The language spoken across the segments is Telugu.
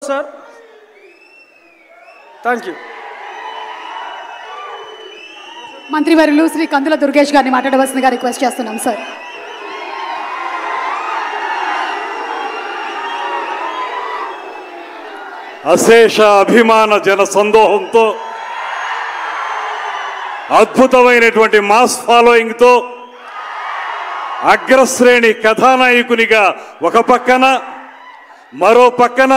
సార్. Thank you. మంత్రివర్యులు శ్రీ కందుల దుర్గేష్ గారిని మాట్లాడవలసిందిగా రిక్వెస్ట్ చేస్తున్నాం సార్. అశేష అభిమాన జన సందోహంతో అద్భుతమైనటువంటి మాస్ ఫాలోయింగ్తో అగ్రశ్రేణి కథానాయకునిగా ఒక పక్కన, మరో పక్కన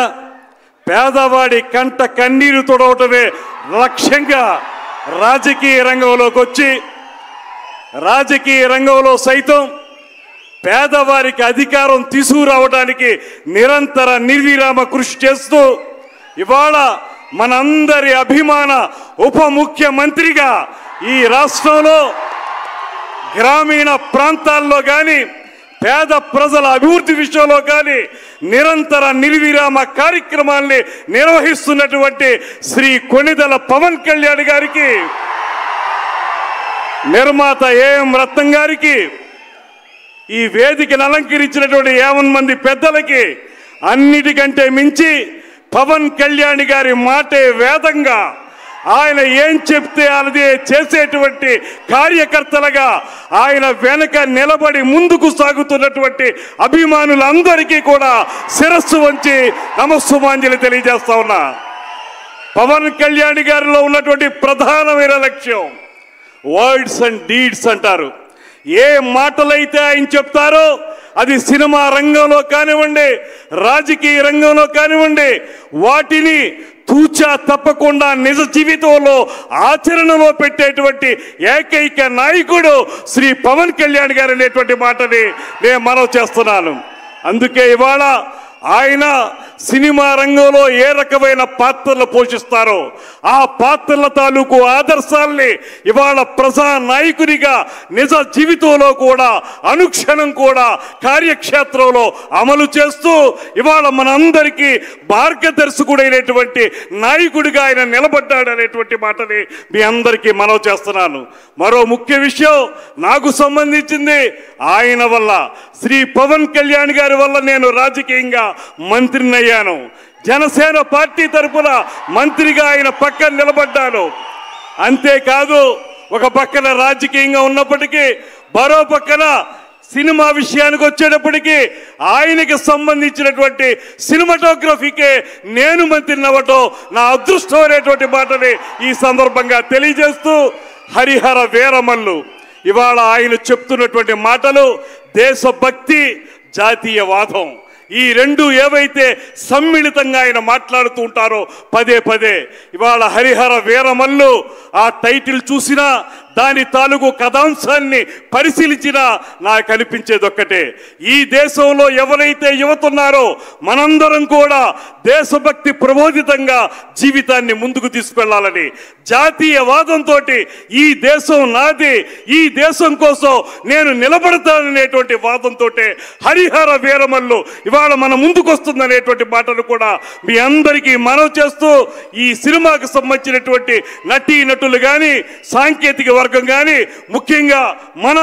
పేదవాడి కంట కన్నీరు తొడవటమే లక్ష్యంగా రాజకీయ రంగంలోకి వచ్చి, రాజకీయ రంగంలో సైతం పేదవారికి అధికారం తీసుకురావడానికి నిరంతర నిర్విరామ కృషి చేస్తూ ఇవాళ మనందరి అభిమాన ఉప ముఖ్యమంత్రిగా ఈ రాష్ట్రంలో గ్రామీణ ప్రాంతాల్లో కానీ పేద ప్రజల అభివృద్ధి విషయంలో కానీ నిరంతర నిర్విరామ కార్యక్రమాల్ని నిర్వహిస్తున్నటువంటి శ్రీ కొణిదెల పవన్ కళ్యాణ్ గారికి, నిర్మాత ఏఎం రత్నం గారికి, ఈ వేదికను అలంకరించినటువంటి 50 మంది పెద్దలకి, అన్నిటికంటే మించి పవన్ కళ్యాణ్ గారి మాటే వేదంగా ఆయన ఏం చెప్తే అదే చేసేటువంటి కార్యకర్తలుగా ఆయన వెనక నిలబడి ముందుకు సాగుతున్నటువంటి అభిమానులందరికీ కూడా శిరస్సు వంచి నమస్సుమాంజలి తెలియజేస్తా ఉన్నా. పవన్ కళ్యాణ్ గారిలో ఉన్నటువంటి ప్రధానమైన లక్ష్యం వర్డ్స్ అండ్ డీడ్స్ అంటారు. ఏ మాటలైతే ఆయన చెప్తారో అది సినిమా రంగంలో కానివ్వండి, రాజకీయ రంగంలో కానివ్వండి, వాటిని తూచా తప్పకుండా నిజ జీవితంలో ఆచరణలో పెట్టేటువంటి ఏకైక నాయకుడు శ్రీ పవన్ కళ్యాణ్ గారు అనేటువంటి మాటని నేను మనవి చేస్తున్నాను. అందుకే ఇవాళ ఆయన సినిమా రంగంలో ఏ రకమైన పాత్రలు పోషిస్తారో ఆ పాత్రల తాలూకు ఆదర్శాల్ని ఇవాళ ప్రజా నాయకునిగా నిజ జీవితంలో కూడా అనుక్షణం కూడా కార్యక్షేత్రంలో అమలు చేస్తూ ఇవాళ మనందరికీ మార్గదర్శకుడైనటువంటి నాయకుడిగా ఆయన నిలబడ్డాడు అనేటువంటి మాటని మీ అందరికీ మనవి చేస్తున్నాను. మరో ముఖ్య విషయం నాకు సంబంధించింది ఆయన వల్ల, శ్రీ పవన్ కళ్యాణ్ గారి వల్ల నేను రాజకీయంగా మంత్రిని అయ్యాను. జనసేన పార్టీ తరఫున మంత్రిగా ఆయన పక్కన నిలబడ్డాను. అంతేకాదు ఒక పక్కన రాజకీయంగా ఉన్నప్పటికీ మరో పక్కన సినిమా విషయానికి వచ్చేటప్పటికీ ఆయనకి సంబంధించినటువంటి సినిమాటోగ్రఫీకే నేను మంత్రిని అవ్వటం నా అదృష్టం అనేటువంటి మాటని ఈ సందర్భంగా తెలియజేస్తూ, హరిహర వీరమల్లు ఇవాళ ఆయన చెప్తున్నటువంటి మాటలు దేశభక్తి, జాతీయవాదం, ఈ రెండు ఏవైతే సమ్మిళితంగా ఆయన మాట్లాడుతూ ఉంటారో పదే పదే, ఇవాళ హరిహర వీరమల్లు ఆ టైటిల్ చూసినా దాని తాలూకు కథాంశాన్ని పరిశీలించినా నాకు అనిపించేది ఒక్కటే, ఈ దేశంలో ఎవరైతే యువతున్నారో మనందరం కూడా దేశభక్తి ప్రబోధితంగా జీవితాన్ని ముందుకు తీసుకెళ్లాలని, జాతీయవాదంతో ఈ దేశం నాది, ఈ దేశం కోసం నేను నిలబడతాననేటువంటి వాదంతో హరిహర వీరమల్లు ఇవాళ మన ముందుకు వస్తుందనేటువంటి మాటలు కూడా మీ అందరికీ మనవి చేస్తూ, ఈ సినిమాకు సంబంధించినటువంటి నటీ నటులు కానీ సాంకేతిక వర్గం కానీ ముఖ్యంగా మన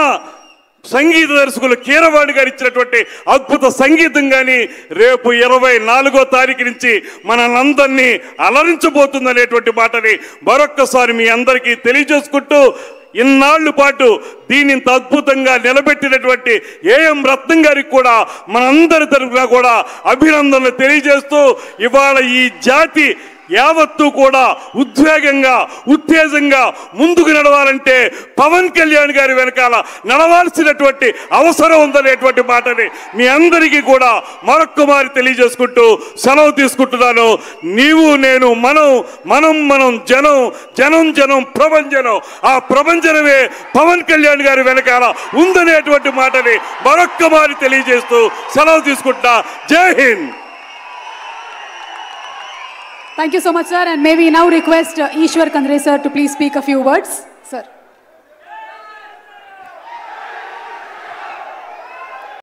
సంగీత దర్శకులు కీరవాణి గారు ఇచ్చినటువంటి అద్భుత సంగీతం కానీ రేపు 24వ తారీఖు నుంచి మనందరినీ అలరించబోతుందనేటువంటి మాటని మరొక్కసారి మీ అందరికీ తెలియజేసుకుంటూ, ఇన్నాళ్ల పాటు దీన్ని ఇంత అద్భుతంగా నిలబెట్టినటువంటి ఏఎం రత్నం గారికి కూడా మనందరి తరఫున కూడా అభినందనలు తెలియజేస్తూ, ఇవాళ ఈ జాతి యావత్తు కూడా ఉద్వేగంగా ఉత్తేజంగా ముందుకు నడవాలంటే పవన్ కళ్యాణ్ గారి వెనకాల నడవాల్సినటువంటి అవసరం ఉందనేటువంటి మాటని మీ అందరికీ కూడా మరొక్కమారి తెలియజేసుకుంటూ సెలవు తీసుకుంటున్నాను. నీవు నేను మనం మనం మనం జనం జనం జనం ప్రభంజనం, ఆ ప్రభంజనమే పవన్ కళ్యాణ్ గారి వెనకాల ఉందనేటువంటి మాటని మరొక్కమారి తెలియజేస్తూ సెలవు తీసుకుంటా. జై Hind. Thank you so much, sir. And may we now request Ishwar Kandre, sir, to please speak a few words. Sir.